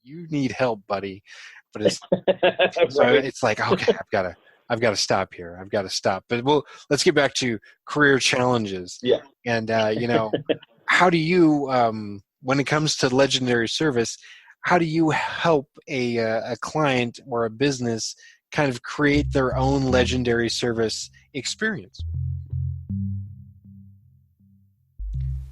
you need help, buddy. But it's so Right. it's like, okay, I've got to stop here. I've got to stop. But let's get back to career challenges. Yeah. And how do you, when it comes to legendary service, how do you help a client or a business kind of create their own legendary service experience?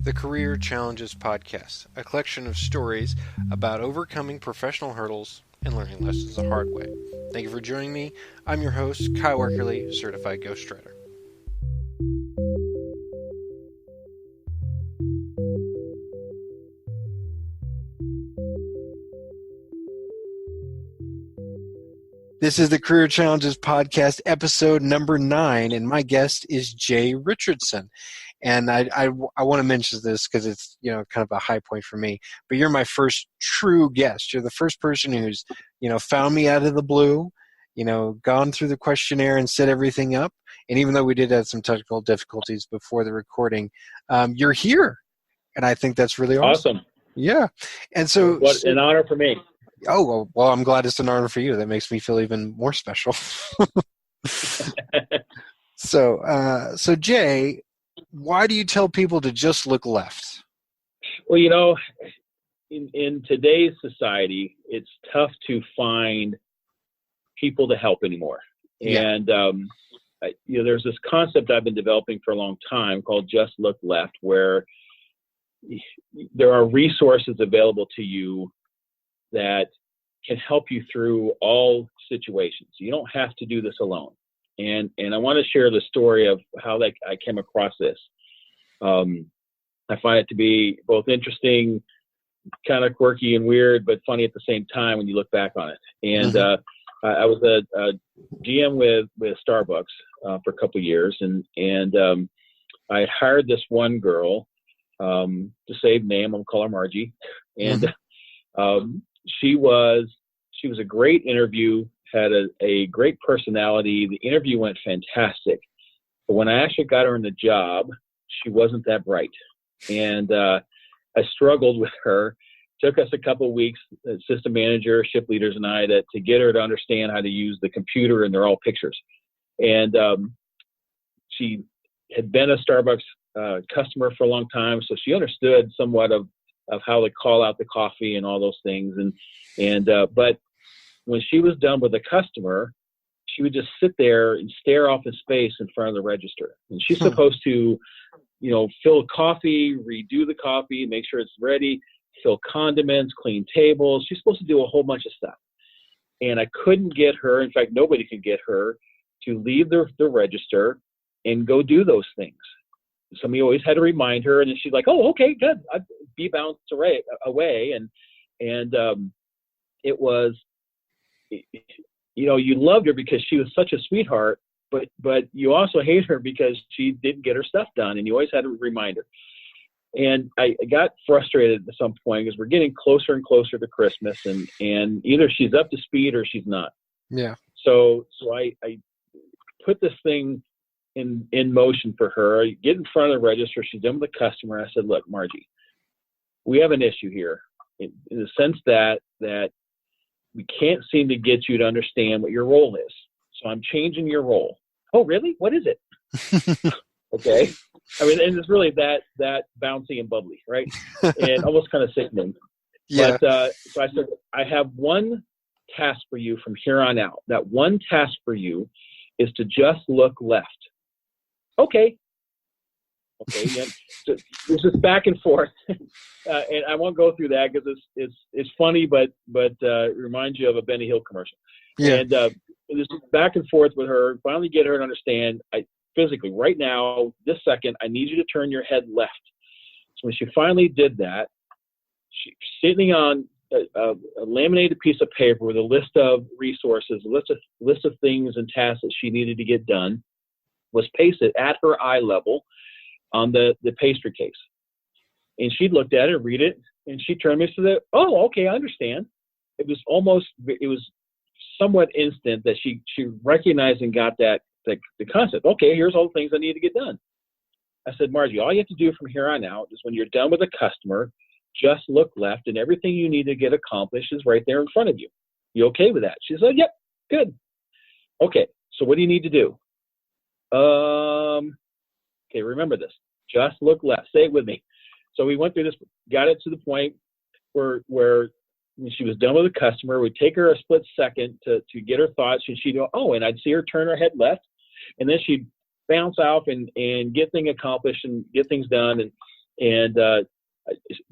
The Career Challenges Podcast, a collection of stories about overcoming professional hurdles and learning lessons the hard way. Thank you for joining me. I'm your host, Kyle Werkerly, certified ghostwriter. This is the Career Challenges Podcast, episode number 9, and my guest is Jay Richardson. And I want to mention this because it's kind of a high point for me. But you're my first true guest. You're the first person who's found me out of the blue, gone through the questionnaire and set everything up. And even though we did have some technical difficulties before the recording, you're here, and I think that's really awesome. Yeah, and so what an honor for me. Oh well, I'm glad it's an honor for you. That makes me feel even more special. So Jay, why do you tell people to just look left? Well, in today's society, it's tough to find people to help anymore. Yeah. And, there's this concept I've been developing for a long time called just look left, where there are resources available to you that can help you through all situations. You don't have to do this alone. And I want to share the story of how I came across this. I find it to be both interesting, kind of quirky and weird, but funny at the same time when you look back on it. And I was a GM with Starbucks for a couple of years, and I hired this one girl, to save name, I'm gonna call her Margie, and she was a great interview. Had a great personality. The interview went fantastic. But when I actually got her in the job, she wasn't that bright. And I struggled with her. Took us a couple of weeks, system manager, ship leaders, and I, to get her to understand how to use the computer, and they're all pictures. And she had been a Starbucks customer for a long time, so she understood somewhat of how to call out the coffee and all those things. But when she was done with a customer, she would just sit there and stare off in space in front of the register. And she's supposed to, fill coffee, redo the coffee, make sure it's ready, fill condiments, clean tables. She's supposed to do a whole bunch of stuff. And I couldn't get her, in fact, nobody could get her to leave the register and go do those things. Somebody always had to remind her, and then she's like, "Oh, okay, good." I'd be bounced away. And it was, you loved her because she was such a sweetheart, but you also hate her because she didn't get her stuff done, and you always had to remind her. And I got frustrated at some point because we're getting closer and closer to Christmas, and either she's up to speed or she's not. Yeah. So I put this thing in motion for her. I get in front of the register. She's done with the customer. I said, "Look, Margie, we have an issue here in the sense that we can't seem to get you to understand what your role is. So I'm changing your role." "Oh, really? What is it?" Okay. I mean, and it's really that bouncy and bubbly, right? And almost kind of sickening. Yeah. But so I said, "I have one task for you from here on out. That one task for you is to just look left." Okay. Yeah. So there's this back and forth, and I won't go through that because it's funny, but it reminds you of a Benny Hill commercial. Yeah. And this back and forth with her, finally get her to understand. Physically, right now, this second, I need you to turn your head left. So when she finally did that, she's sitting on a laminated piece of paper with a list of resources, a list of things and tasks that she needed to get done, was pasted at her eye level on the pastry case. And she looked at it, read it, and she turned me to the, "Oh, okay, I understand." It was somewhat instant that she recognized and got that the concept. Okay, here's all the things I need to get done. I said, "Margie, all you have to do from here on out is when you're done with a customer, just look left, and everything you need to get accomplished is right there in front of you. You okay with that? She said, yep, good. Okay, so what do you need to do? Okay, remember this. Just look left. Say it with me. So we went through this, got it to the point where when she was done with the customer, we'd take her a split second to get her thoughts, and she'd go, oh, and I'd see her turn her head left, and then she'd bounce off and get things accomplished and get things done, and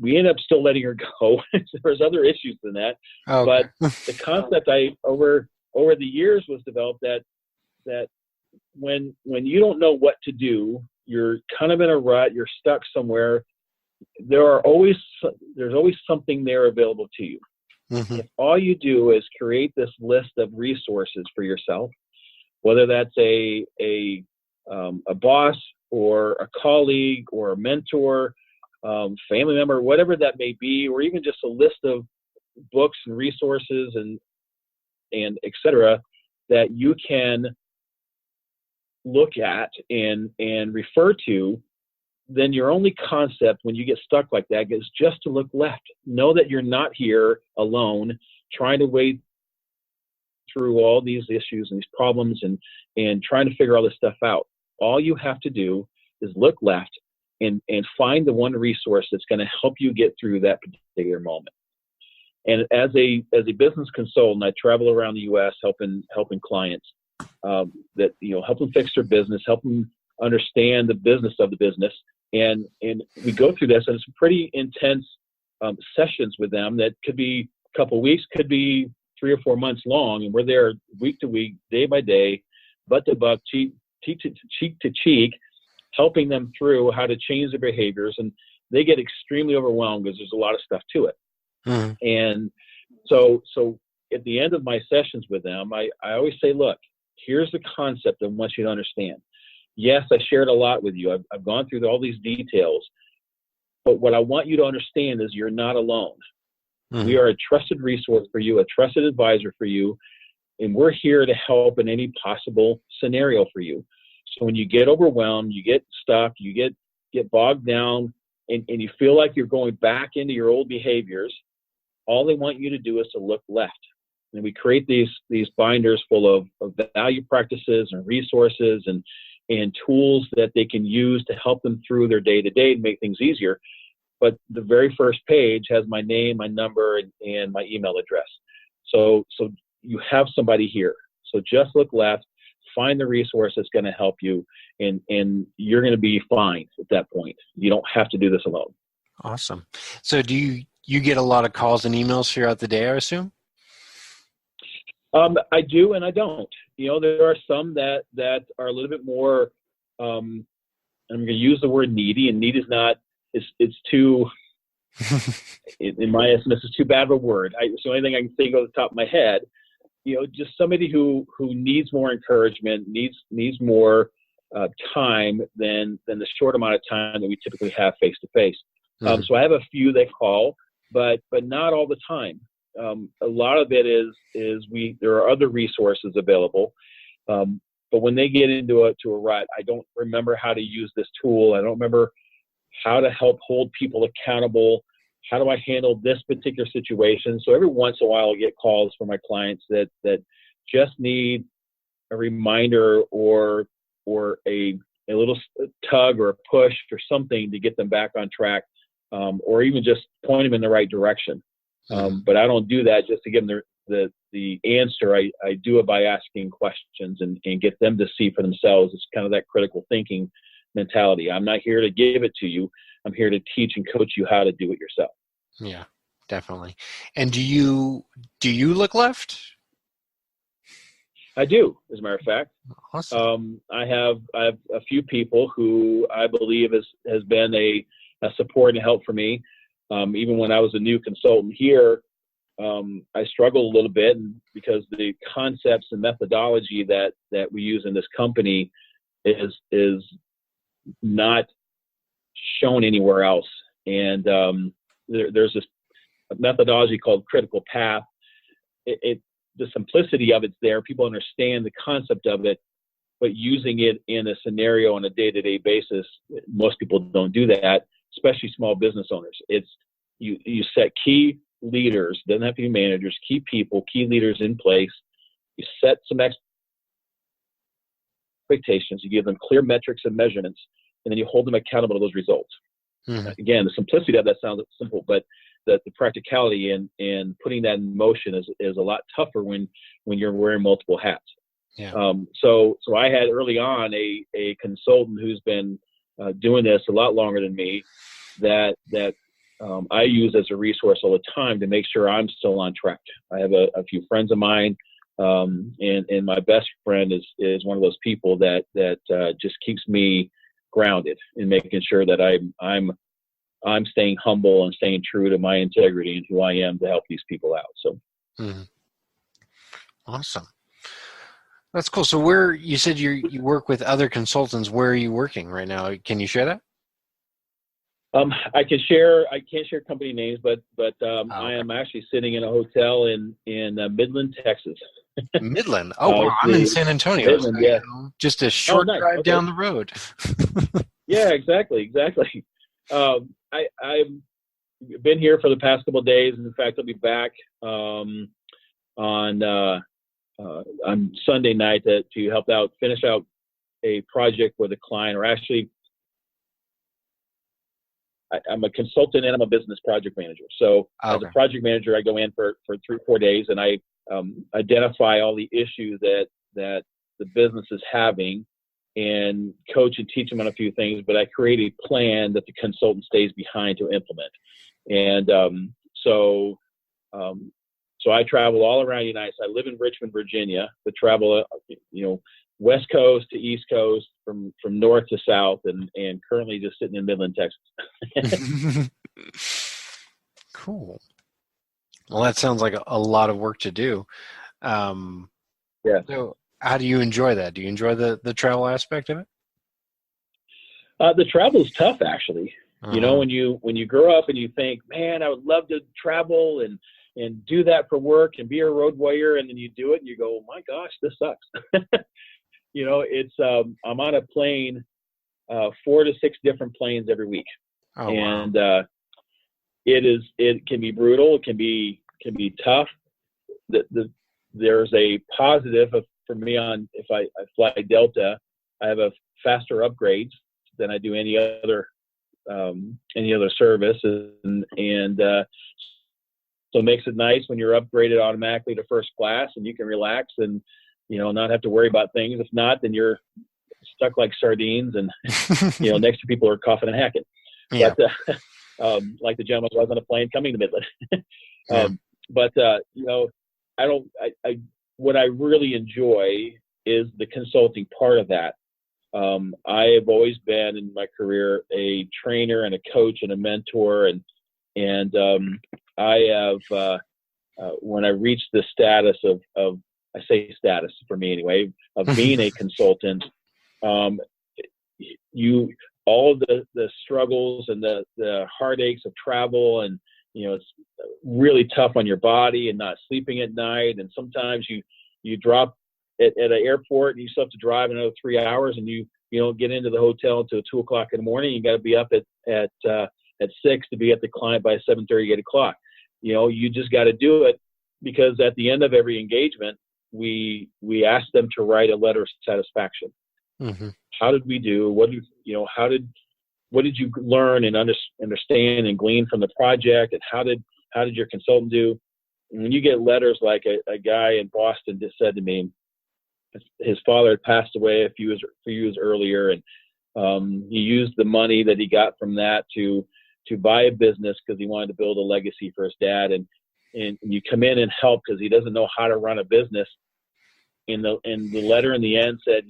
we ended up still letting her go. There was other issues than that, Okay. But the concept over the years was developed that when you don't know what to do, you're kind of in a rut, you're stuck somewhere, there's always something there available to you. Mm-hmm. If all you do is create this list of resources for yourself, whether that's a boss or a colleague or a mentor, family member, whatever that may be, or even just a list of books and resources and et cetera, that you can look at and refer to, then your only concept when you get stuck like that is just to look left. Know that you're not here alone trying to wade through all these issues and these problems and trying to figure all this stuff out. All you have to do is look left and find the one resource that's going to help you get through that particular moment. And as a business consultant, I travel around the U.S. helping clients that help them fix their business, help them understand the business of the business, and we go through this, and it's pretty intense sessions with them that could be a couple of weeks, could be 3 or 4 months long, and we're there week to week, day by day, butt to butt, cheek to cheek, helping them through how to change their behaviors, and they get extremely overwhelmed because there's a lot of stuff to it. Mm-hmm. And so at the end of my sessions with them, I always say, look, here's the concept I want you to understand. Yes, I shared a lot with you. I've gone through all these details, but what I want you to understand is you're not alone. Mm-hmm. We are a trusted resource for you, a trusted advisor for you, and we're here to help in any possible scenario for you. So when you get overwhelmed, you get stuck, you get bogged down, and you feel like you're going back into your old behaviors, all they want you to do is to look left. And we create these binders full of value practices and resources and tools that they can use to help them through their day-to-day and make things easier. But the very first page has my name, my number, and my email address. So you have somebody here. So just look left, find the resource that's going to help you, and you're going to be fine at that point. You don't have to do this alone. Awesome. So do you get a lot of calls and emails throughout the day, I assume? I do and I don't. There are some that are a little bit more, I'm going to use the word needy, and need is not, it's too, in my estimate, it's too bad of a word. It's the only thing I can think of the top of my head. Just somebody who needs more encouragement, needs more time than the short amount of time that we typically have face to face. So I have a few that call, but not all the time. A lot of it is there are other resources available, but when they get into a rut, I don't remember how to use this tool. I don't remember how to help hold people accountable. How do I handle this particular situation? So every once in a while, I'll get calls from my clients that just need a reminder or a little tug or a push or something to get them back on track, or even just point them in the right direction. But I don't do that just to give them the answer. I do it by asking questions and get them to see for themselves. It's kind of that critical thinking mentality. I'm not here to give it to you. I'm here to teach and coach you how to do it yourself. Yeah, definitely. And do you look left? I do, as a matter of fact. Awesome. I have a few people who I believe has been a support and help for me. Even when I was a new consultant here, I struggled a little bit because the concepts and methodology that we use in this company is not shown anywhere else. And there's this methodology called critical path. The simplicity of it's there. People understand the concept of it, but using it in a scenario on a day-to-day basis, most people don't do that, especially small business owners. you set key leaders, doesn't have to be managers, key people, key leaders in place. You set some expectations, you give them clear metrics and measurements, and then you hold them accountable to those results. Again, the simplicity of that sounds simple, but the practicality in putting that in motion is a lot tougher when you're wearing multiple hats. Yeah. So I had early on a consultant who's been doing this a lot longer than me that I use as a resource all the time to make sure I'm still on track. I have a few friends of mine, and my best friend is one of those people that just keeps me grounded in making sure that I'm staying humble and staying true to my integrity and who I am to help these people out. So, Awesome. That's cool. So where you said you work with other consultants, where are you working right now? Can you share that? I can't share company names, but okay. I am actually sitting in a hotel in Midland, Texas. Midland. Oh, wow. I'm in San Antonio. Midland, so, yeah. Just a short nice. drive down the road. Yeah, exactly. I've been here for the past couple of days. In fact, I'll be back on Sunday night to help out, finish out a project with a client, or actually, I'm a consultant and I'm a business project manager. So as a project manager, I go in for 3-4 days and I identify all the issues that the business is having and coach and teach them on a few things, but I create a plan that the consultant stays behind to implement. And so I travel all around the United States. I live in Richmond, Virginia, but travel, West Coast to East Coast, from north to south, and currently just sitting in Midland, Texas. Cool. Well, that sounds like a lot of work to do. Yeah. So how do you enjoy that? Do you enjoy the travel aspect of it? The travel is tough, actually. You know, when you grow up and you think, man, I would love to travel and do that for work and be a road warrior, and then you do it and you go, oh my gosh, this sucks. It's I'm on a plane, 4 to 6 different planes every week. Oh, and wow. It can be brutal. It can be tough. There's a positive for me if I fly Delta. I have a faster upgrades than I do any other service, and so it makes it nice when you're upgraded automatically to first class and you can relax and not have to worry about things. If not, then you're stuck like sardines, and next to people are coughing and hacking. Yeah. But like the gentleman was on a plane coming to Midland. What I really enjoy is the consulting part of that. I have always been in my career a trainer and a coach and a mentor, and I have when I reached the status of I say status for me anyway, of being a consultant, all of the struggles and the heartaches of travel, and it's really tough on your body and not sleeping at night, and sometimes you drop at an airport and you still have to drive another 3 hours, and you don't get into the hotel until 2 o'clock in the morning. You got to be up at 6 to be at the client by 7:30, 8 o'clock. You just got to do it, because at the end of every engagement, we ask them to write a letter of satisfaction. Mm-hmm. How did we do? What did you learn and understand and glean from the project? And how did your consultant do? And when you get letters like a guy in Boston just said to me, his father had passed away a few years earlier, and he used the money that he got from that to buy a business because he wanted to build a legacy for his dad. And you come in and help because he doesn't know how to run a business. And the letter in the end said,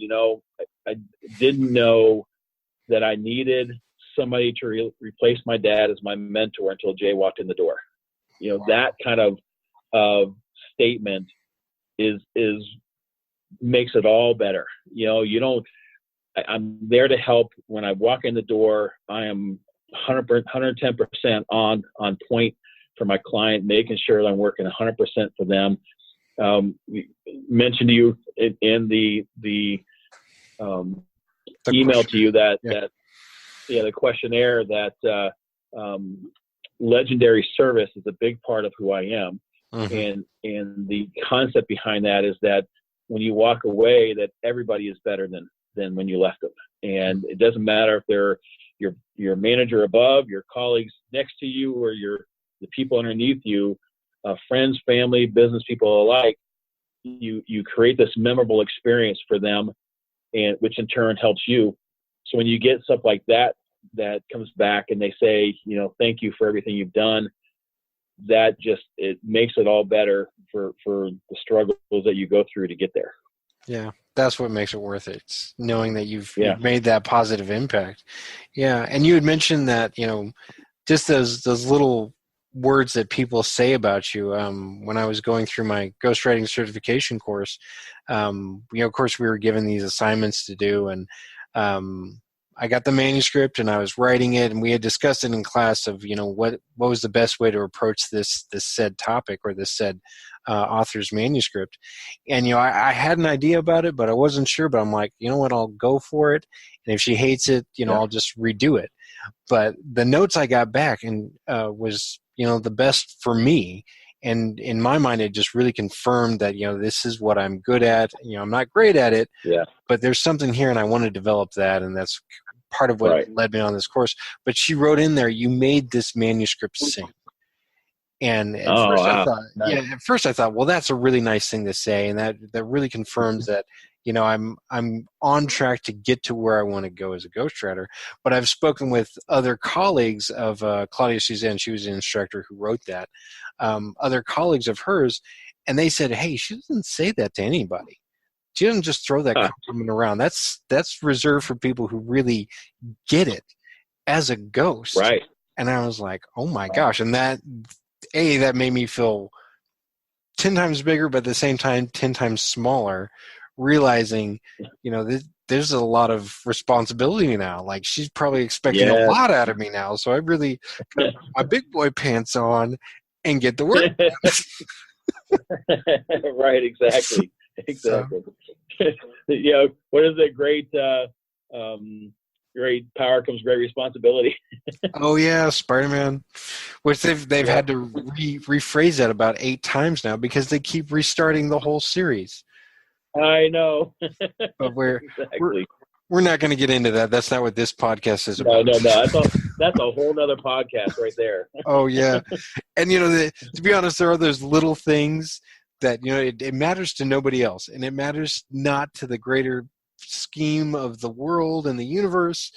I didn't know that I needed somebody to replace my dad as my mentor until Jay walked in the door. Wow. That kind of statement makes it all better. I'm there to help. When I walk in the door, I am 110% on point for my client, making sure that I'm working 100% for them. Mentioned to you in the email to you that the questionnaire that legendary service is a big part of who I am. Mm-hmm. And the concept behind that is that when you walk away, that everybody is better than when you left them. And it doesn't matter if they're your manager above, your colleagues next to you, or the people underneath you, friends, family, business people alike. You create this memorable experience for them, and which in turn helps you. So when you get stuff like that comes back and they say, thank you for everything you've done, that it makes it all better for the struggles that you go through to get there. Yeah, that's what makes it worth it. It's knowing that you've made that positive impact. Yeah, and you had mentioned that, just those little words that people say about you. When I was going through my ghostwriting certification course, of course we were given these assignments to do, and I got the manuscript and I was writing it, and we had discussed it in class of, what was the best way to approach this said topic or this said author's manuscript. And, I had an idea about it, but I wasn't sure, but I'm like, you know what, I'll go for it. And if she hates it, I'll just redo it. But the notes I got back and was, the best for me. And in my mind, it just really confirmed that, this is what I'm good at. I'm not great at it, but there's something here and I want to develop that. And that's part of what led me on this course. But she wrote in there, you made this manuscript sing. And at first I thought, well, that's a really nice thing to say. And that really confirms that, I'm on track to get to where I want to go as a ghostwriter. But I've spoken with other colleagues of Claudia Suzanne. She was an instructor who wrote that. Other colleagues of hers, and they said, hey, she doesn't say that to anybody. She doesn't just throw that compliment around. That's reserved for people who really get it as a ghost. Right. And I was like, oh my gosh. And that made me feel 10 times bigger, but at the same time, 10 times smaller, realizing, there's a lot of responsibility now. Like, she's probably expecting a lot out of me now. So I really put my big boy pants on and get the work done. Right, exactly. What is it? Great power comes great responsibility. Oh yeah, Spider-Man, which they've had to rephrase that about 8 times now because they keep restarting the whole series. I know. But we're not going to get into that. That's not what this podcast is about. No. That's a whole nother podcast right there. Oh yeah, and to be honest, there are those little things that it matters to nobody else, and it matters not to the greater scheme of the world and the universe.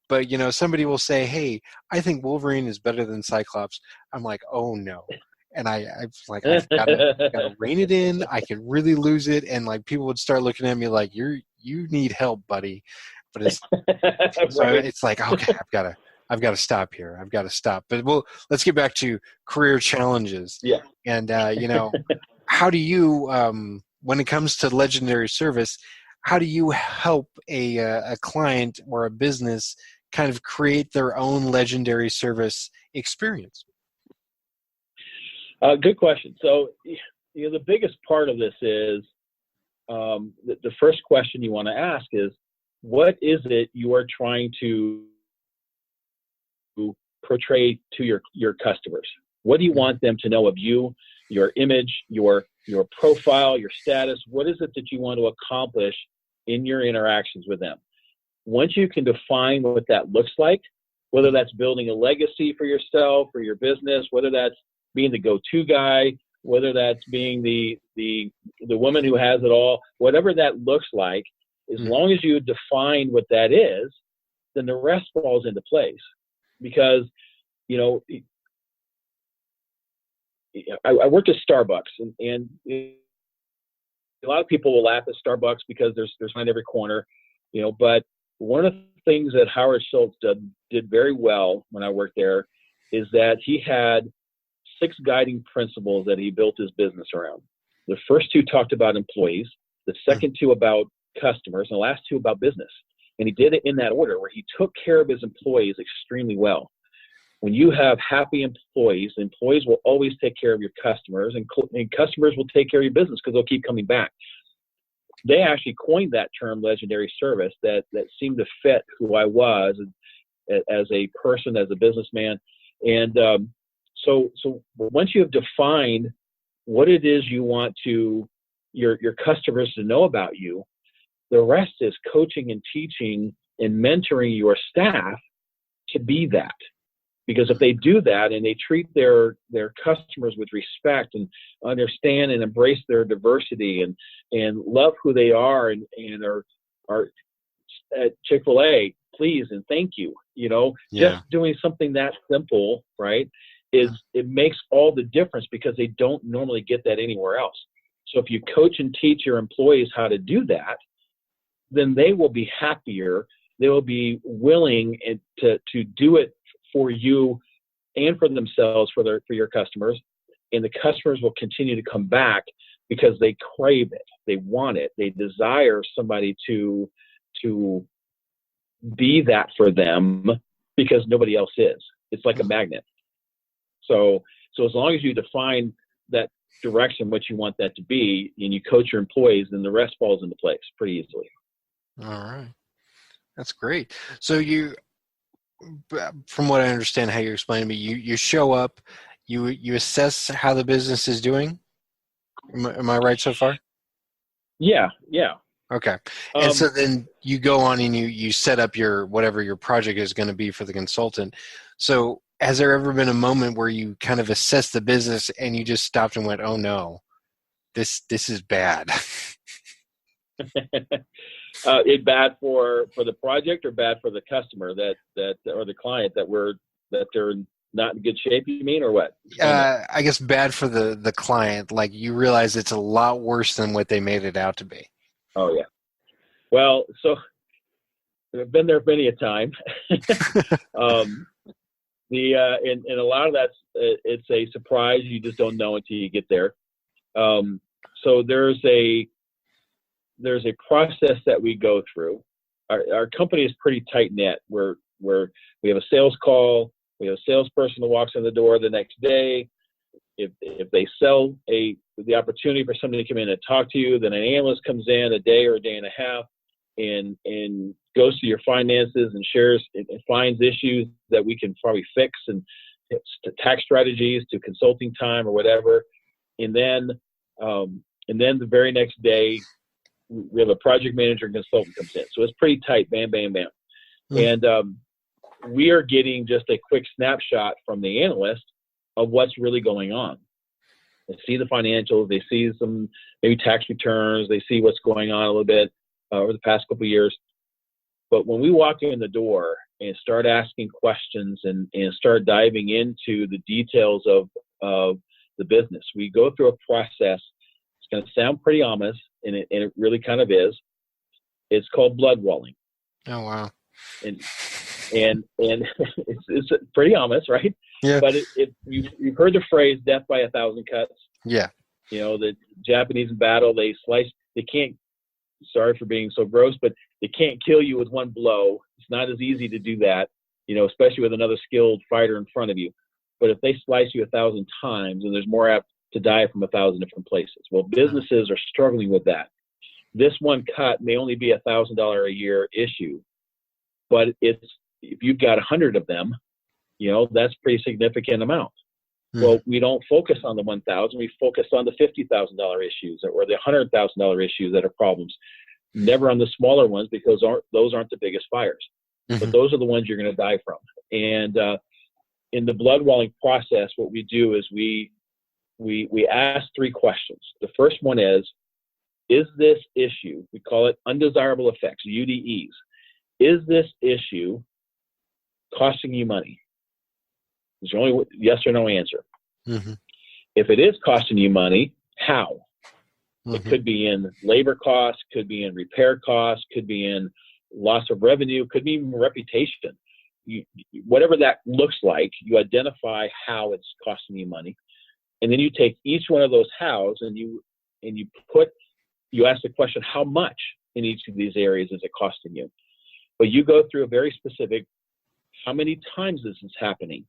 But somebody will say, hey, I think Wolverine is better than Cyclops. I'm like, oh no. And I've got to rein it in. I could really lose it. And people would start looking at me like, you need help, buddy. But it's it's like, okay, I've got to stop here. I've got to stop. But let's get back to career challenges. Yeah. And how do you, when it comes to legendary service, how do you help a client or a business kind of create their own legendary service experience? Good question. So, the biggest part of this is the first question you want to ask is, what is it you are trying to portray to your customers? What do you want them to know of you, your image, your profile, your status? What is it that you want to accomplish in your interactions with them? Once you can define what that looks like, whether that's building a legacy for yourself or your business, whether that's being the go-to guy, whether that's being the woman who has it all, whatever that looks like, as long as you define what that is, then the rest falls into place. Because, I worked at Starbucks, and a lot of people will laugh at Starbucks because there's one every corner, but one of the things that Howard Schultz did very well when I worked there is that he had 6 guiding principles that he built his business around. The first 2 talked about employees, the second 2 about customers, and the last 2 about business. And he did it in that order, where he took care of his employees extremely well. When you have happy employees will always take care of your customers, and customers will take care of your business because they'll keep coming back. They actually coined that term, legendary service, that seemed to fit who I was as a person, as a businessman. And So once you have defined what it is you want your customers to know about you, the rest is coaching and teaching and mentoring your staff to be that. Because if they do that and they treat their customers with respect and understand and embrace their diversity and love who they are and are at Chick-fil-A, please and thank you, just doing something that simple, right, it makes all the difference, because they don't normally get that anywhere else. So if you coach and teach your employees how to do that, then they will be happier. They will be willing to do it for you and for themselves, for your customers, and the customers will continue to come back because they crave it, they want it, they desire somebody to be that for them, because nobody else is. It's like a magnet. So as long as you define that direction, what you want that to be, and you coach your employees, then the rest falls into place pretty easily. All right, that's great. So from what I understand, how you're explaining to me, you show up, you assess how the business is doing. Am I right so far? Yeah. Okay. And so then you go on and you set up whatever your project is going to be for the consultant. So has there ever been a moment where you kind of assessed the business and you just stopped and went, oh no, this is bad? It bad for the project, or bad for the customer that or the client that they're not in good shape, you mean, or what? I guess bad for the client. Like, you realize it's a lot worse than what they made it out to be. Oh yeah. Well, so I've been there many a time. And a lot of that's it's a surprise. You just don't know until you get there. So there's a process that we go through. Our company is pretty tight knit. Where we have a sales call, we have a salesperson who walks in the door the next day. If they sell the opportunity for somebody to come in and talk to you, then an analyst comes in a day or a day and a half and goes through your finances and shares and finds issues that we can probably fix, and to tax strategies, to consulting time or whatever. And then the very next day, we have a project manager and consultant comes in. So it's pretty tight, bam, bam, bam. Mm-hmm. And we are getting just a quick snapshot from the analyst of what's really going on. They see the financials, they see some maybe tax returns, they see what's going on a little bit over the past couple of years. But when we walk in the door and start asking questions and start diving into the details of the business, we go through a process. It's going to sound pretty ominous, and it really kind of is. It's called blood walling. Oh, wow. And it's pretty ominous, right? Yeah. But you've heard the phrase "death by 1,000 cuts." Yeah. The Japanese in battle, they can't. Sorry for being so gross, but they can't kill you with one blow. It's not as easy to do that, especially with another skilled fighter in front of you. But if they slice you 1,000 times, and there's more apt to die from 1,000 different places. Well, businesses are struggling with that. This one cut may only be $1,000 a year issue, but if you've got 100 of them, that's a pretty significant amount. Mm-hmm. Well, we don't focus on the 1,000. We focus on the $50,000 issues or the $100,000 issues that are problems. Never on the smaller ones, because those aren't the biggest fires. Mm-hmm. But those are the ones you're going to die from. And in the blood walling process, what we do is we ask 3 questions. The first one is this issue, we call it undesirable effects, UDEs. Is this issue costing you money? There's only yes or no answer. Mm-hmm. If it is costing you money, how? Mm-hmm. It could be in labor costs, could be in repair costs, could be in loss of revenue, could be even reputation. Whatever that looks like, you identify how it's costing you money. And then you take each one of those hows and you ask the question, how much in each of these areas is it costing you? But you go through a very specific, how many times is this happening?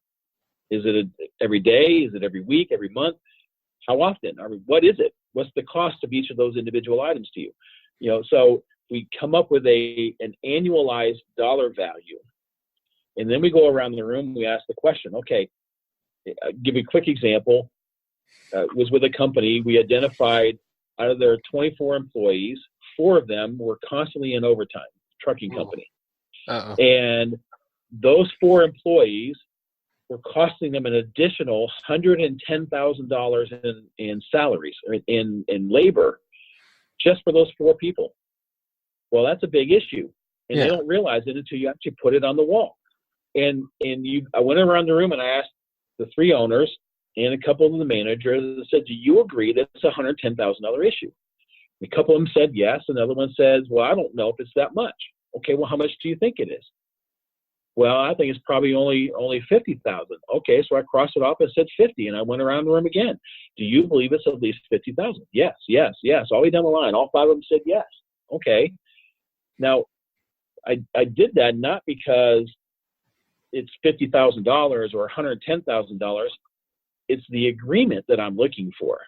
Is it every day? Is it every week, every month? How often? What is it? What's the cost of each of those individual items to you? So we come up with an annualized dollar value. And then we go around the room and we ask the question, okay, I'll give you a quick example. Was with a company. We identified out of their 24 employees, 4 of them were constantly in overtime, trucking company. Uh-oh. And those 4 employees were costing them an additional $110,000 in salaries, or in labor, just for those 4 people. Well, that's a big issue. And they don't realize it until you actually put it on the wall. And I went around the room and I asked the 3 owners and a couple of the managers, and said, do you agree that it's a $110,000 issue? A couple of them said yes. Another one says, well, I don't know if it's that much. Okay, well, how much do you think it is? Well, I think it's probably only 50,000. Okay, so I crossed it off and said 50, and I went around the room again. Do you believe it's at least 50,000? Yes, yes, yes. All the way down the line, all 5 of them said yes. Okay. Now, I did that not because it's $50,000 or $110,000. It's the agreement that I'm looking for.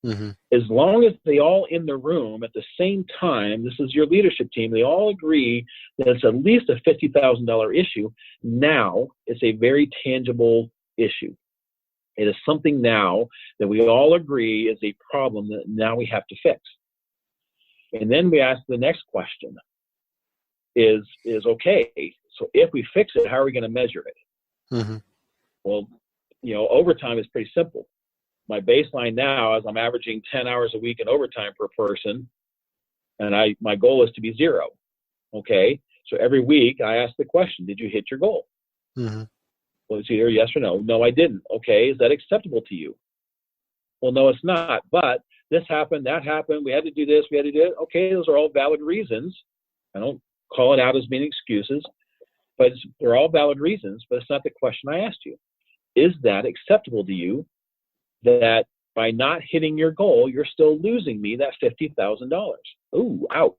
Mm-hmm. As long as they all in the room at the same time, this is your leadership team, they all agree that it's at least a $50,000 issue. Now it's a very tangible issue. It is something now that we all agree is a problem that now we have to fix. And then we ask the next question is okay, so if we fix it, how are we going to measure it? Mm-hmm. Well, overtime is pretty simple. My baseline now is I'm averaging 10 hours a week in overtime per person, and my goal is to be 0. Okay, so every week I ask the question, did you hit your goal? Mm-hmm. Well, it's either yes or no. No, I didn't. Okay, is that acceptable to you? Well, no, it's not, but this happened, that happened, we had to do this, we had to do it. Okay, those are all valid reasons. I don't call it out as being excuses, but they're all valid reasons, but it's not the question I asked you. Is that acceptable to you, that by not hitting your goal, you're still losing me that $50,000? Ooh, ouch.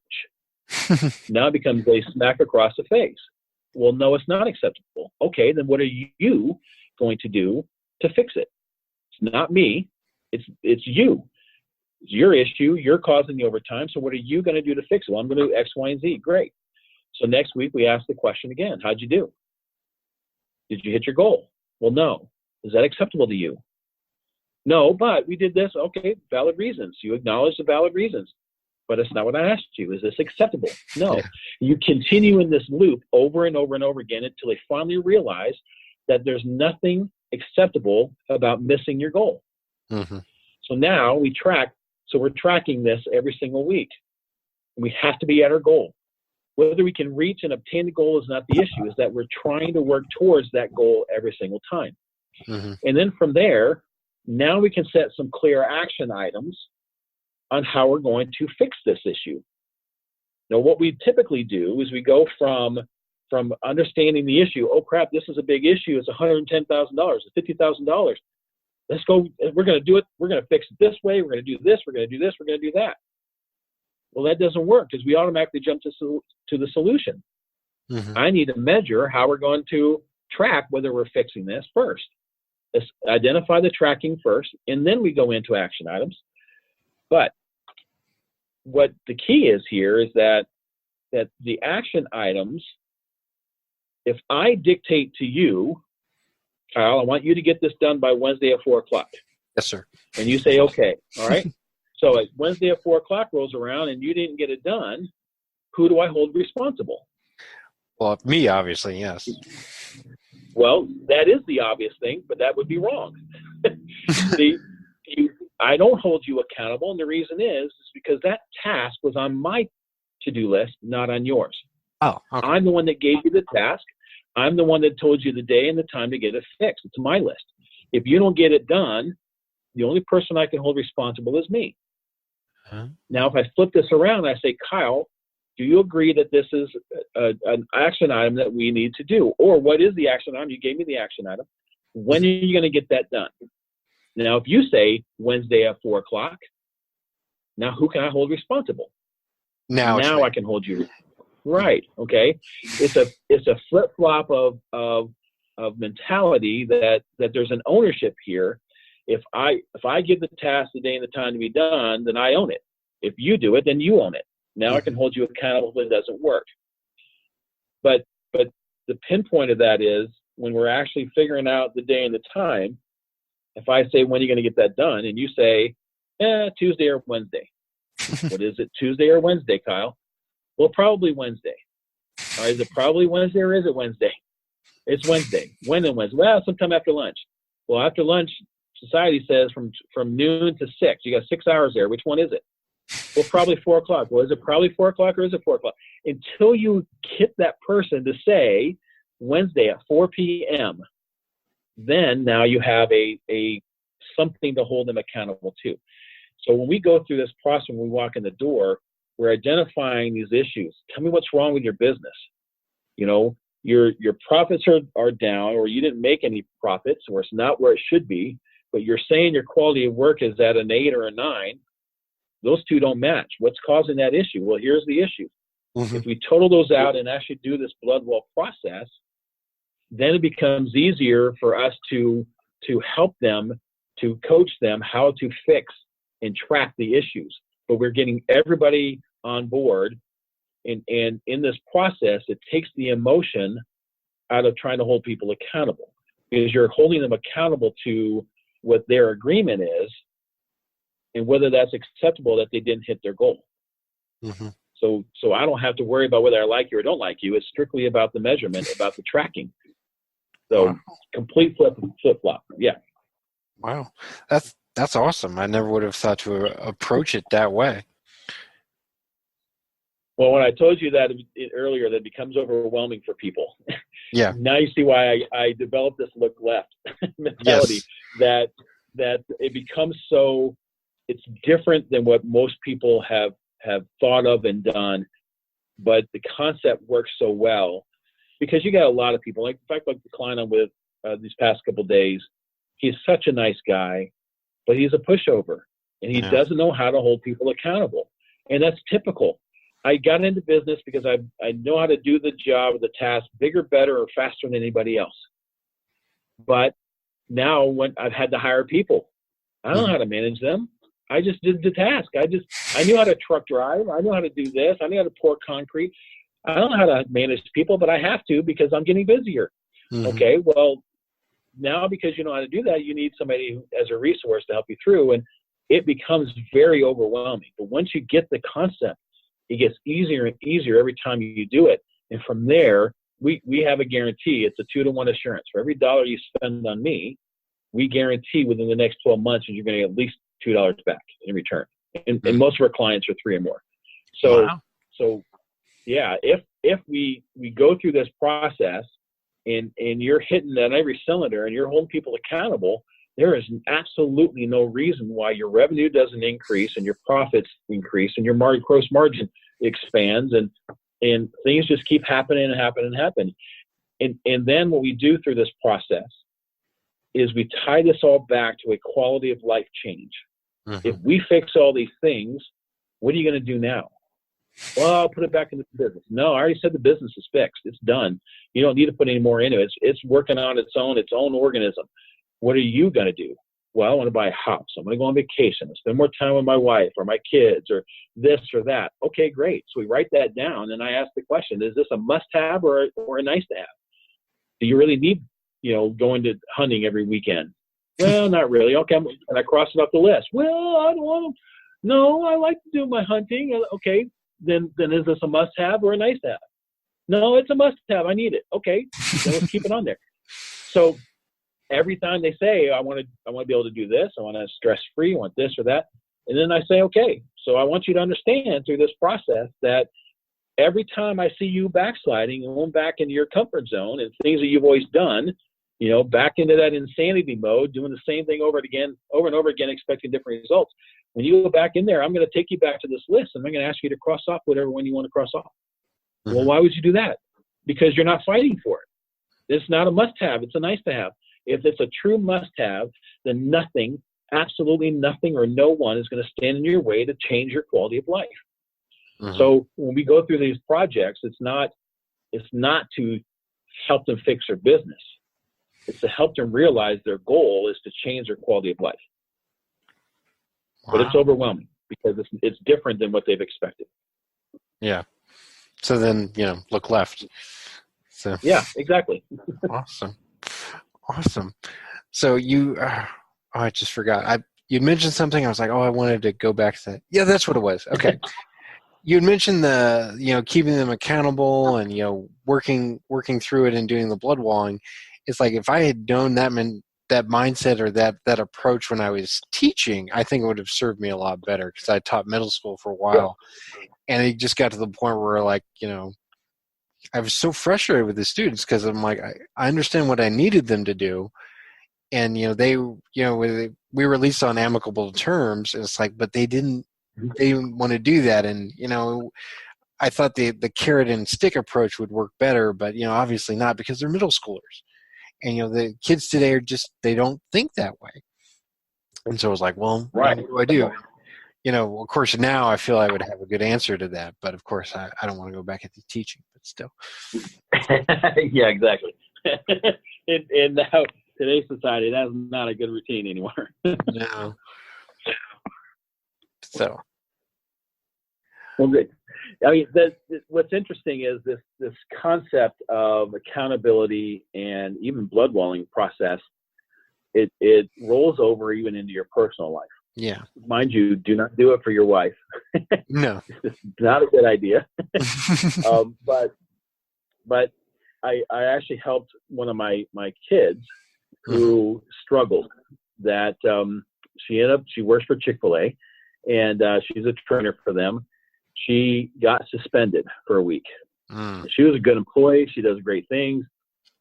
Now it becomes a smack across the face. Well, no, it's not acceptable. Okay, then what are you going to do to fix it? It's not me. It's you. It's your issue. You're causing the overtime. So what are you going to do to fix it? Well, I'm going to do X, Y, and Z. Great. So next week we ask the question again. How'd you do? Did you hit your goal? Well, no. Is that acceptable to you? No, but we did this. Okay, valid reasons. You acknowledge the valid reasons, but it's not what I asked you. Is this acceptable? No. Yeah. You continue in this loop over and over and over again until they finally realize that there's nothing acceptable about missing your goal. Mm-hmm. So now we track. So we're tracking this every single week. We have to be at our goal. Whether we can reach and obtain the goal is not the issue. Is that we're trying to work towards that goal every single time. Mm-hmm. And then from there, now we can set some clear action items on how we're going to fix this issue. Now, what we typically do is we go from understanding the issue. Oh, crap, this is a big issue. It's $110,000. It's $50,000. Let's go. We're going to do it. We're going to fix it this way. We're going to do this. We're going to do this. We're going to do that. Well, that doesn't work because we automatically jump to the solution. Mm-hmm. I need to measure how we're going to track whether we're fixing this first. Let's identify the tracking first, and then we go into action items. But what the key is here is that the action items, if I dictate to you, Kyle, I want you to get this done by Wednesday at 4:00. Yes, sir. And you say, okay, all right. So Wednesday at 4:00 rolls around and you didn't get it done. Who do I hold responsible? Well, me, obviously, yes. Well, that is the obvious thing, but that would be wrong. I don't hold you accountable, and the reason is because that task was on my to-do list, not on yours. Oh, okay. I'm the one that gave you the task. I'm the one that told you the day and the time to get it fixed. It's my list. If you don't get it done, the only person I can hold responsible is me. Huh? Now, if I flip this around, I say, Kyle, do you agree that this is an action item that we need to do? Or what is the action item? You gave me the action item. When are you going to get that done? Now, if you say Wednesday at 4:00, now who can I hold responsible? Now I can hold you. Right. Okay. It's a flip-flop of mentality that there's an ownership here. If I give the task, the day, and the time to be done, then I own it. If you do it, then you own it. Now I can hold you accountable if it doesn't work. But the pinpoint of that is when we're actually figuring out the day and the time, if I say, when are you going to get that done? And you say, Tuesday or Wednesday. What is it, Tuesday or Wednesday, Kyle? Well, probably Wednesday. All right, is it probably Wednesday or is it Wednesday? It's Wednesday. When and Wednesday? Well, sometime after lunch. Well, after lunch, society says from noon to 6. You got 6 hours there. Which one is it? Well, probably 4 o'clock. Well, is it probably 4 o'clock or is it 4 o'clock? Until you get that person to say Wednesday at 4 p.m., then now you have a something to hold them accountable to. So when we go through this process, when we walk in the door, we're identifying these issues. Tell me what's wrong with your business. You know, your profits are down, or you didn't make any profits, or it's not where it should be, but you're saying your quality of work is at an 8 or a 9. Those two don't match. What's causing that issue? Well, here's the issue. Mm-hmm. If we total those out and actually do this blood well process, then it becomes easier for us to help them, to coach them how to fix and track the issues. But we're getting everybody on board. And in this process, it takes the emotion out of trying to hold people accountable, because you're holding them accountable to what their agreement is and whether that's acceptable that they didn't hit their goal. Mm-hmm. So I don't have to worry about whether I like you or don't like you. It's strictly about the measurement, about the tracking. So wow. Complete flip-flop. Yeah. Wow. That's awesome. I never would have thought to approach it that way. Well, when I told you that earlier, that becomes overwhelming for people. Yeah. Now you see why I developed this look left mentality. Yes. That it becomes so, it's different than what most people have thought of and done, but the concept works so well because you got a lot of people. Like, in fact, like the client I'm with these past couple of days, he's such a nice guy, but he's a pushover, and he doesn't know how to hold people accountable, and that's typical. I got into business because I know how to do the job or the task bigger, better, or faster than anybody else. But now when I've had to hire people, I don't know how to manage them. I just did the task. I knew how to truck drive. I know how to do this. I knew how to pour concrete. I don't know how to manage people, but I have to because I'm getting busier. Mm-hmm. Okay, well, now because you know how to do that, you need somebody as a resource to help you through, and it becomes very overwhelming. But once you get the concept, it gets easier and easier every time you do it. And from there, we have a guarantee. It's a 2-to-1 assurance. For every $1 you spend on me, we guarantee within the next 12 months you're going to get at least $2 back in return. And most of our clients are 3 or more. So, wow. So yeah, if we go through this process and you're hitting on every cylinder and you're holding people accountable, there is absolutely no reason why your revenue doesn't increase and your profits increase and your gross margin expands and things just keep happening and happening and happening. And then what we do through this process is we tie this all back to a quality of life change. Mm-hmm. If we fix all these things, what are you going to do now? Well, I'll put it back into the business. No, I already said the business is fixed. It's done. You don't need to put any more into it. It's working on its own organism. What are you going to do? Well, I want to buy a house. I'm going to go on vacation. I'll spend more time with my wife or my kids or this or that. Okay, great. So we write that down, and I ask the question, is this a must-have or a nice-to-have? Do you really need, going to hunting every weekend? Well, not really. Okay, and I cross it off the list. Well, I don't want to. No, I like to do my hunting. Okay, then is this a must-have or a nice-to-have? No, it's a must-have. I need it. Okay, then let's keep it on there. So every time they say, I want to be able to do this, I want to stress-free, I want this or that, and then I say, okay, so I want you to understand through this process that every time I see you backsliding and going back into your comfort zone and things that you've always done, back into that insanity mode, doing the same thing over and over again, expecting different results. When you go back in there, I'm going to take you back to this list, and I'm going to ask you to cross off whatever one you want to cross off. Mm-hmm. Well, why would you do that? Because you're not fighting for it. It's not a must-have. It's a nice-to-have. If it's a true must-have, then nothing, absolutely nothing or no one is going to stand in your way to change your quality of life. Mm-hmm. So when we go through these projects, it's not to help them fix their business. It's to help them realize their goal is to change their quality of life. Wow. But it's overwhelming because it's different than what they've expected. Yeah. So then, look left. So yeah, exactly. Awesome. Awesome. So I just forgot. You mentioned something. I was like, oh, I wanted to go back to that. Yeah, that's what it was. Okay. You had mentioned keeping them accountable and, working through it and doing the blood walling. It's like if I had known that mindset or that approach when I was teaching, I think it would have served me a lot better because I taught middle school for a while. And it just got to the point where, like, I was so frustrated with the students because I'm like, I understand what I needed them to do. And, we released on amicable terms. And it's like, but they didn't want to do that. And, I thought the carrot and stick approach would work better, but, obviously not because they're middle schoolers. And, the kids today they don't think that way. And so I was like, well, Right. What do I do? Of course, now I feel I would have a good answer to that. But, of course, I don't want to go back into teaching, but still. Yeah, exactly. and now, today's society, that's not a good routine anymore. No. So. Well, good. I mean, what's interesting is this concept of accountability and even blood walling process. It rolls over even into your personal life. Yeah. Mind you, do not do it for your wife. No. It's not a good idea. But I actually helped one of my kids who struggled. That she works for Chick-fil-A, and she's a trainer for them. She got suspended for a week. She was a good employee. She does great things,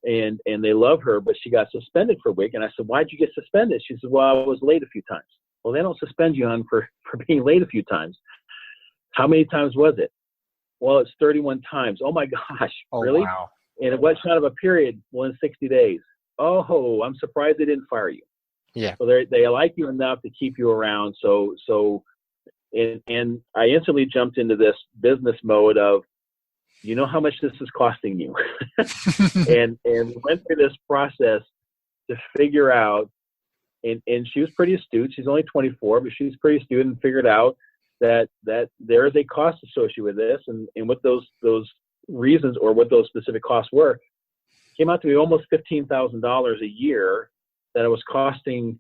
and they love her, but she got suspended for a week. And I said, why'd you get suspended? She said, well, I was late a few times. Well, they don't suspend you for being late a few times. How many times was it? Well, it's 31 times. Oh my gosh, really? Wow. And it was kind of a period, well, in 60 days. Oh, I'm surprised they didn't fire you. Yeah. So they like you enough to keep you around. And I instantly jumped into this business mode of, how much this is costing you. and we went through this process to figure out, and she was pretty astute. She's only 24, but she was pretty astute and figured out that there is a cost associated with this, and what those reasons or what those specific costs were came out to be almost $15,000 a year that it was costing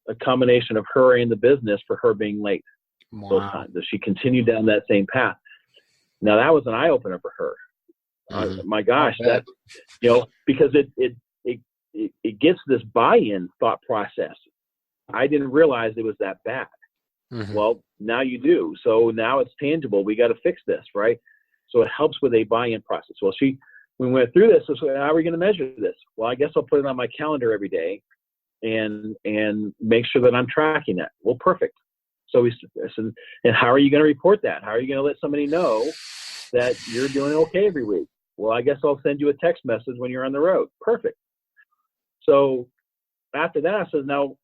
a combination of her and the business for her being late. Wow. Those times that she continued down that same path. Now that was an eye opener for her. My gosh, that because it gets this buy-in thought process. I didn't realize it was that bad. Well, now you do. So now it's tangible. We got to fix this, right? So it helps with a buy-in process. Well, we went through this. So how are we going to measure this? Well, I guess I'll put it on my calendar every day and make sure that I'm tracking that. Well, perfect. So we said, and how are you going to report that? How are you going to let somebody know that you're doing okay every week? Well, I guess I'll send you a text message when you're on the road. Perfect. So after that, I said, now,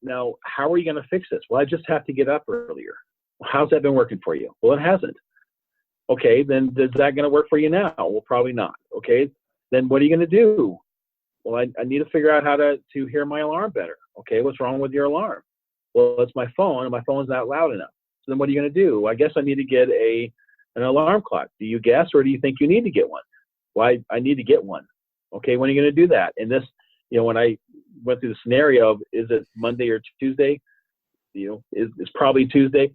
how are you going to fix this? Well, I just have to get up earlier. How's that been working for you? Well, it hasn't. Okay, then is that going to work for you now? Well, probably not. Okay, then what are you going to do? Well, I need to figure out how to hear my alarm better. Okay, what's wrong with your alarm? Well, it's my phone, and my phone's not loud enough. So then what are you going to do? Well, I guess I need to get an alarm clock. Do you guess, or do you think you need to get one? Well, I need to get one. Okay, when are you going to do that? And this, when I went through the scenario of, is it Monday or Tuesday? It's probably Tuesday.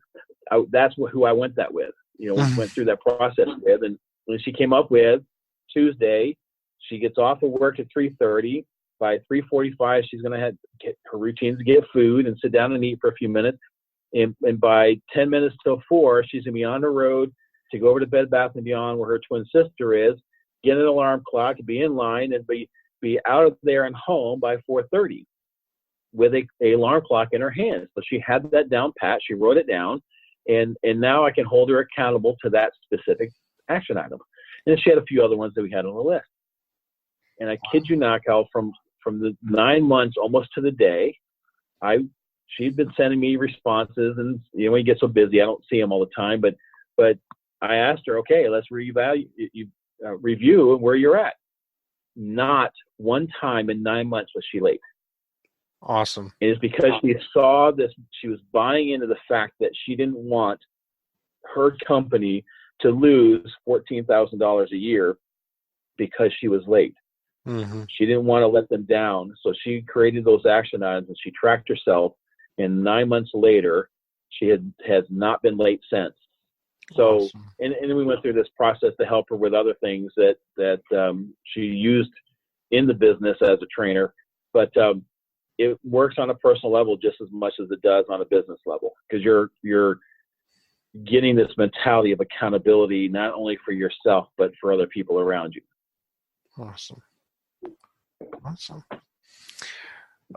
That's who I went that with. Went through that process with, and when she came up with Tuesday, she gets off of work at 3:30. By 3:45, she's going to get her routines, get food, and sit down and eat for a few minutes. And by 10 minutes till 4, she's going to be on the road to go over to Bed Bath & Beyond where her twin sister is, get an alarm clock, be in line, and be out of there and home by 4:30 with a alarm clock in her hands. So she had that down pat. She wrote it down, and now I can hold her accountable to that specific action item. And she had a few other ones that we had on the list. And I kid you not, Cal, from the 9 months almost to the day, she'd been sending me responses, and when you get so busy, I don't see them all the time. But I asked her, okay, let's review where you're at. Not one time in 9 months was she late. Awesome. And it's because she saw this. She was buying into the fact that she didn't want her company to lose $14,000 a year because she was late. Mm-hmm. She didn't want to let them down. So she created those action items and she tracked herself. And 9 months later, she has not been late since. So, Awesome. and we went through this process to help her with other things that she used in the business as a trainer. But it works on a personal level just as much as it does on a business level, because you're getting this mentality of accountability, not only for yourself, but for other people around you. Awesome.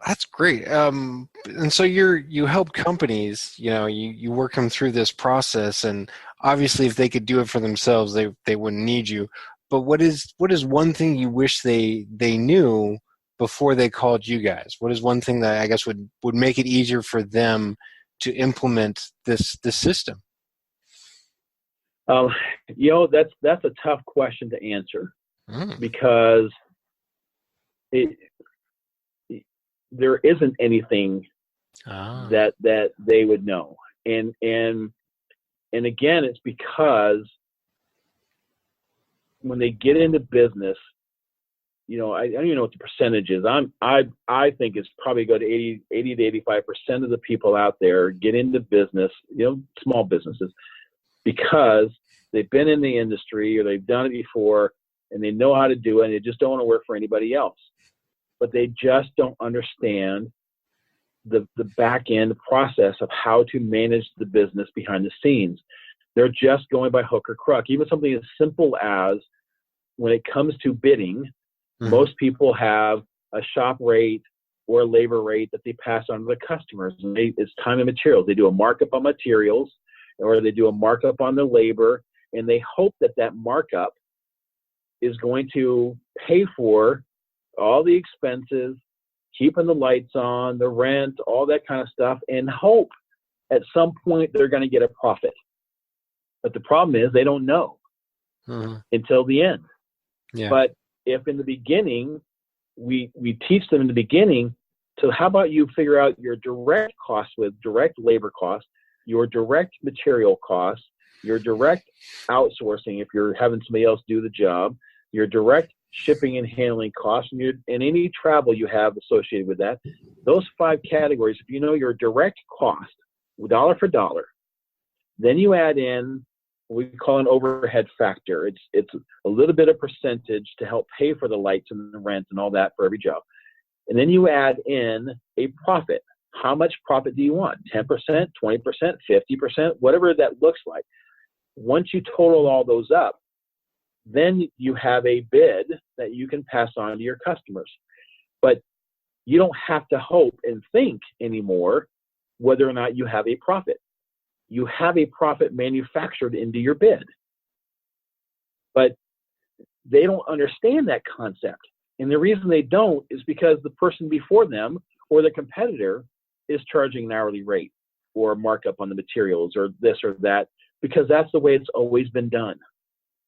That's great. And so you help companies, you work them through this process, and obviously if they could do it for themselves, they wouldn't need you. But what is one thing you wish they knew before they called you guys? What is one thing that I guess would make it easier for them to implement this system? That's a tough question to answer, because there isn't anything that they would know. And again, it's because when they get into business, I don't even know what the percentage is. I think it's probably go to 80 to 85% of the people out there get into business, small businesses, because they've been in the industry or they've done it before and they know how to do it and they just don't want to work for anybody else. But they just don't understand the back end process of how to manage the business behind the scenes. They're just going by hook or crook. Even something as simple as, when it comes to bidding, most people have a shop rate or a labor rate that they pass on to the customers. And it's time and materials. They do a markup on materials, or they do a markup on the labor, and they hope that markup is going to pay for all the expenses, keeping the lights on, the rent, all that kind of stuff, and hope at some point they're going to get a profit. But the problem is they don't know until the end. Yeah. But if in the beginning, we teach them in the beginning, so how about you figure out your direct costs with direct labor costs, your direct material costs, your direct outsourcing if you're having somebody else do the job, your direct shipping and handling costs, and any travel you have associated with that. Those 5 categories, if you know your direct cost, dollar for dollar, then you add in what we call an overhead factor. It's a little bit of percentage to help pay for the lights and the rent and all that for every job. And then you add in a profit. How much profit do you want? 10%, 20%, 50%, whatever that looks like. Once you total all those up, then you have a bid that you can pass on to your customers. But you don't have to hope and think anymore whether or not you have a profit. You have a profit manufactured into your bid. But they don't understand that concept. And the reason they don't is because the person before them or the competitor is charging an hourly rate or a markup on the materials or this or that, because that's the way it's always been done.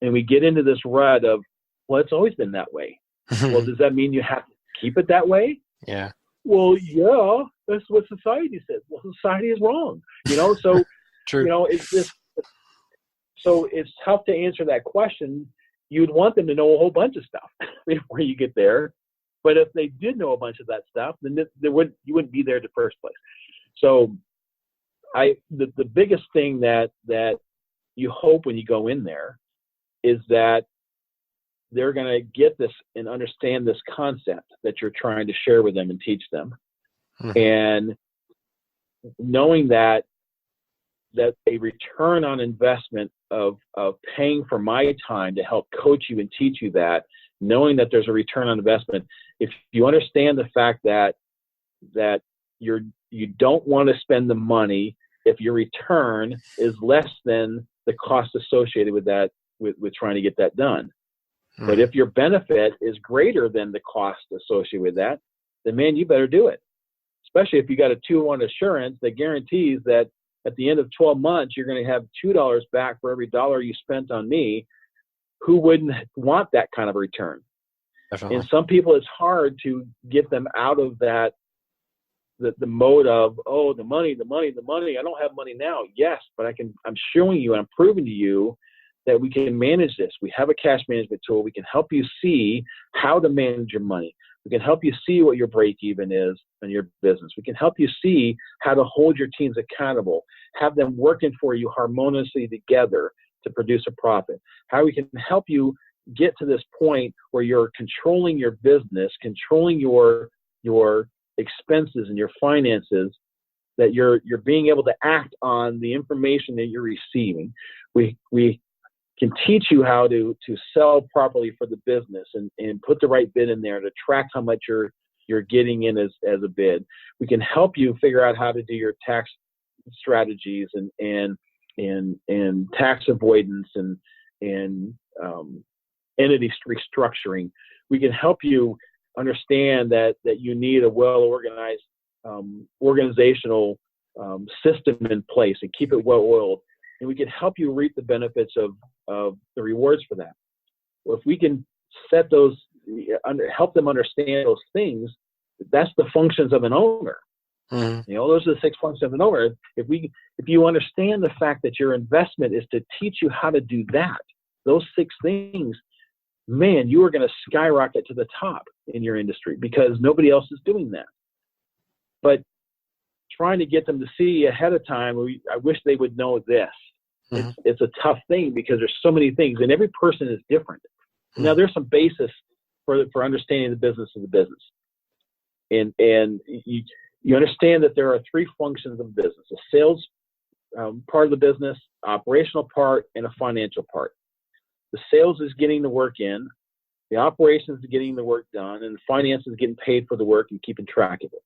And we get into this rut of, well, it's always been that way. Well, does that mean you have to keep it that way? Yeah. Well, yeah, that's what society says. Well, society is wrong, so, True. It's just, so it's tough to answer that question. You'd want them to know a whole bunch of stuff before you get there. But if they did know a bunch of that stuff, then you wouldn't be there in the first place. So the biggest thing that you hope when you go in there is that they're going to get this and understand this concept that you're trying to share with them and teach them. And knowing that a return on investment of paying for my time to help coach you and teach you that, knowing that there's a return on investment, if you understand the fact that you don't want to spend the money if your return is less than the cost associated with that, with trying to get that done. But if your benefit is greater than the cost associated with that, then man, you better do it. Especially if you got a 2-1 assurance that guarantees that at the end of 12 months, you're going to have $2 back for every dollar you spent on me. Who wouldn't want that kind of return? Definitely. And some people, it's hard to get them out of that, the mode of, oh, the money. I don't have money now. Yes, but I'm showing you and I'm proving to you that we can manage this. We have a cash management tool. We can help you see how to manage your money. We can help you see what your break even is in your business. We can help you see how to hold your teams accountable, have them working for you harmoniously together to produce a profit. How we can help you get to this point where you're controlling your business, controlling your expenses and your finances, that you're being able to act on the information that you're receiving. We can teach you how to sell properly for the business and put the right bid in there to track how much you're getting in as a bid. We can help you figure out how to do your tax strategies and tax avoidance and entity restructuring. We can help you understand that you need a well-organized organizational system in place and keep it well-oiled. And we can help you reap the benefits of the rewards for that. Well, if we can set those, help them understand those things, that's the functions of an owner. Mm-hmm. Those are the 6 functions of an owner. If you understand the fact that your investment is to teach you how to do that, those 6 things, man, you are going to skyrocket to the top in your industry because nobody else is doing that. But trying to get them to see ahead of time, I wish they would know this. Mm-hmm. It's a tough thing because there's so many things, and every person is different. Mm-hmm. Now, there's some basis for understanding the business of the business. And you understand that there are 3 functions of business: a sales part of the business, operational part, and a financial part. The sales is getting the work in, the operations is getting the work done, and the finance is getting paid for the work and keeping track of it.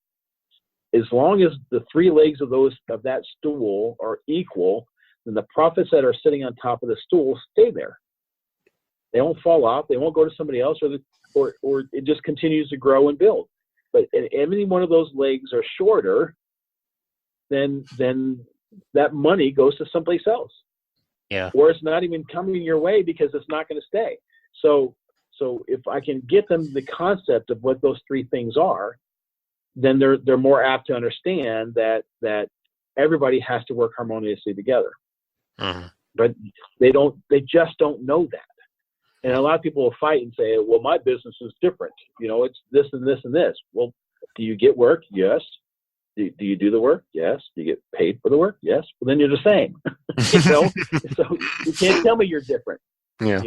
As long as the 3 legs of that stool are equal, then the profits that are sitting on top of the stool stay there. They won't fall off. They won't go to somebody else, or it just continues to grow and build. But if any one of those legs are shorter, then that money goes to someplace else. Yeah. Or it's not even coming your way because it's not going to stay. So if I can get them the concept of what those 3 things are, then they're more apt to understand that everybody has to work harmoniously together. Mm-hmm. But they just don't know that. And a lot of people will fight and say, well, my business is different. It's this and this and this. Well, do you get work? Yes. Do you do the work? Yes. Do you get paid for the work? Yes. Well, then you're the same. So you can't tell me you're different. Yeah.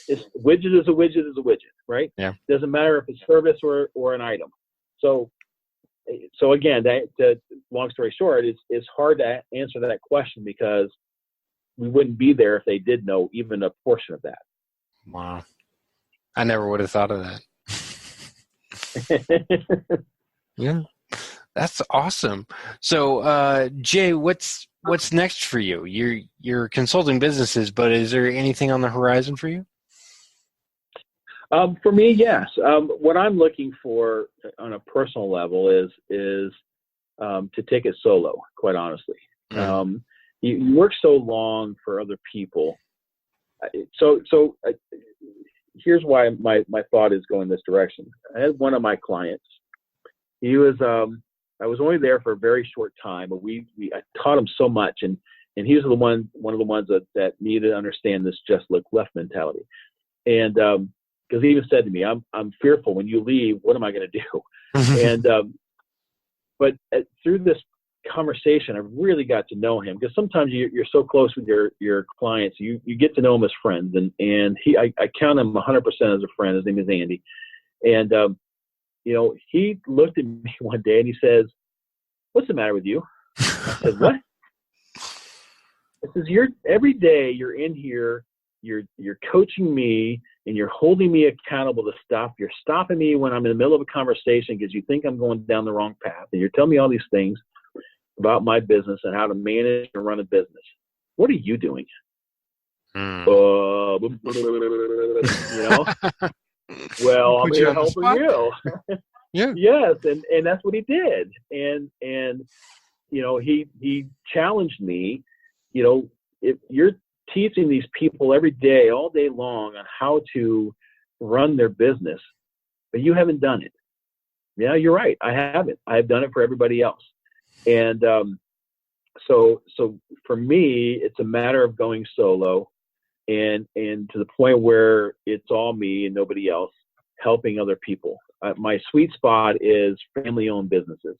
It's widget is a widget is a widget, right? Yeah. Doesn't matter if it's service or an item. So again, long story short, it's hard to answer that question because we wouldn't be there if they did know even a portion of that. Wow. I never would have thought of that. Yeah. That's awesome. So, Jay, what's next for you? You're consulting businesses, but is there anything on the horizon for you? For me, yes. What I'm looking for on a personal level is to take it solo, quite honestly. Mm. You work so long for other people. So here's why my thought is going this direction. I had one of my clients. He was I was only there for a very short time, but I taught him so much, and he was one of the ones that needed to understand this just look left mentality. And because he even said to me, I'm fearful when you leave, what am I going to do? And but through this conversation, I really got to know him, because sometimes you're so close with your clients, you get to know them as friends, and I count him 100% as a friend. His name is Andy, and he looked at me one day and he says, "What's the matter with you?" I said, "What?" I says, every day you're in here, you're coaching me and you're holding me accountable to stop. You're stopping me when I'm in the middle of a conversation because you think I'm going down the wrong path, and you're telling me all these things about my business and how to manage and run a business. What are you doing? Well, I'm here helping you. Yeah. Yes, and that's what he did. And he challenged me. If you're teaching these people every day, all day long, on how to run their business, but you haven't done it. Yeah, you're right. I haven't. I've done it for everybody else. And so for me, it's a matter of going solo. and to the point where it's all me and nobody else, helping other people. My sweet spot is family-owned businesses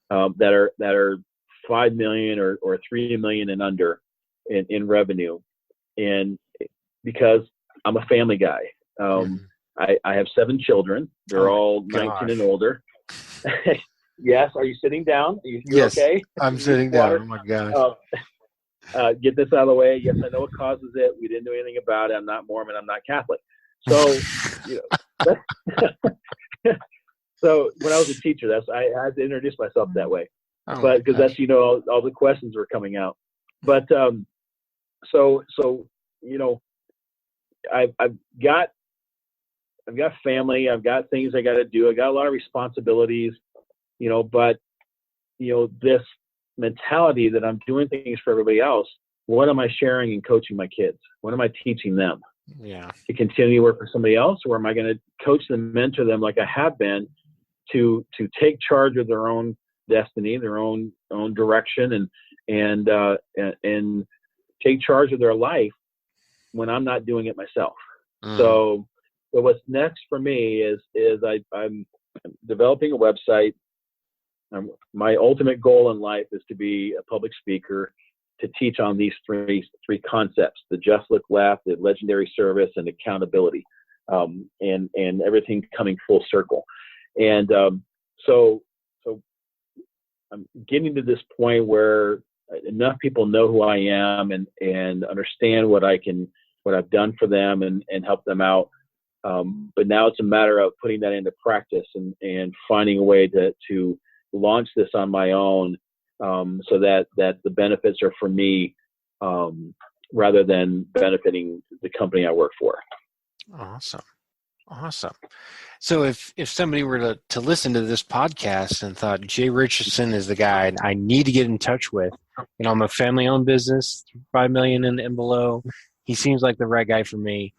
that are 5 million or 3 million and under in revenue, and because I'm a family guy. I have 7 children. They're all 19 and older. Yes. Are you sitting down? Are you yes, okay? I'm sitting down. Oh my gosh. Get this out of the way. Yes, I know what causes it. We didn't do anything about it. I'm not Mormon. I'm not Catholic. So, so when I was a teacher, I had to introduce myself that way, but because that's all the questions were coming out. But so I've got family. I've got things I got to do. I got a lot of responsibilities, but this mentality that I'm doing things for everybody else. What am I sharing and coaching my kids? What am I teaching them? Yeah. To continue to work for somebody else, or am I going to coach them, mentor them like I have been to take charge of their own destiny, their own direction, and take charge of their life when I'm not doing it myself. So what's next for me is I'm developing a website. My ultimate goal in life is to be a public speaker, to teach on these three concepts: the just look left, the legendary service, and accountability, and everything coming full circle. And so I'm getting to this point where enough people know who I am and understand what I've done for them and help them out. But now it's a matter of putting that into practice and finding a way to launch this on my own, so that the benefits are for me, rather than benefiting the company I work for. Awesome. So if somebody were to listen to this podcast and thought Jay Richardson is the guy I need to get in touch with, I'm a family-owned business, 5 million and below. He seems like the right guy for me.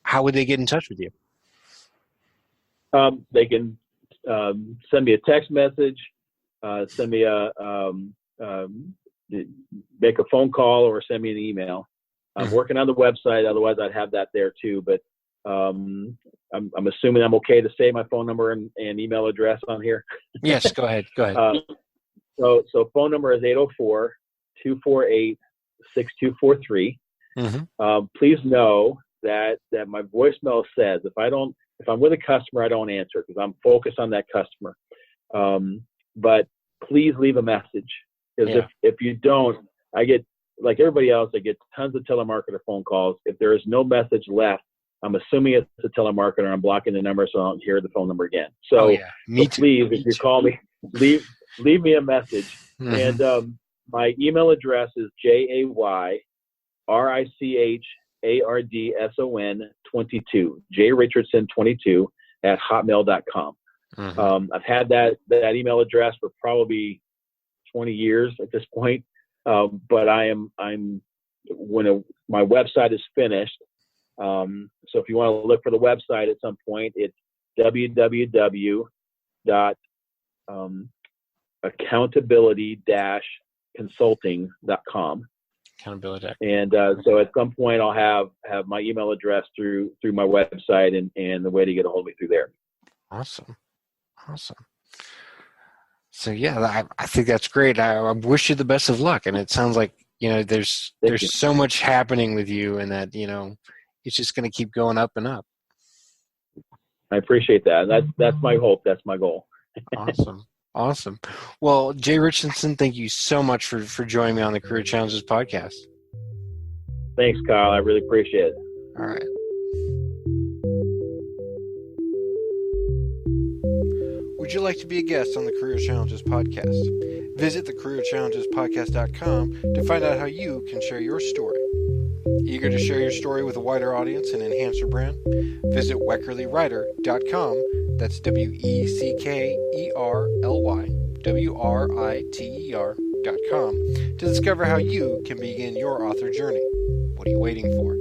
How would they get in touch with you? They can send me a text message, send me make a phone call, or send me an email. I'm working on the website. Otherwise, I'd have that there too. But I'm assuming I'm okay to say my phone number and email address on here. Yes, go ahead. So phone number is 804-248-6243. Please know that my voicemail says if I'm with a customer, I don't answer because I'm focused on that customer. But please leave a message, because if you don't, I get, like everybody else, I get tons of telemarketer phone calls. If there is no message left, I'm assuming it's a telemarketer. I'm blocking the number so I don't hear the phone number again. So, please, if you call me, leave me a message. And my email address is JayRichardson22, JayRichardson22 @hotmail.com. I've had that email address for probably 20 years at this point. But I'm when my website is finished. So if you want to look for the website at some point, it's www.accountability-consulting.com. Accountability. And so at some point I'll have my email address through my website and the way to get a hold of me through there. Awesome. So I think that's great. I wish you the best of luck. And it sounds like, there's so much happening with you, and that, it's just going to keep going up and up. I appreciate that. That's my hope. That's my goal. Awesome. Well, Jay Richardson, thank you so much for joining me on the Career Challenges podcast. Thanks, Kyle. I really appreciate it. All right. Would you like to be a guest on the Career Challenges podcast? Visit thecareerchallengespodcast.com to find out how you can share your story. Eager to share your story with a wider audience and enhance your brand? Visit weckerlywriter.com. That's WECKERLYWRITER.com to discover how you can begin your author journey. What are you waiting for?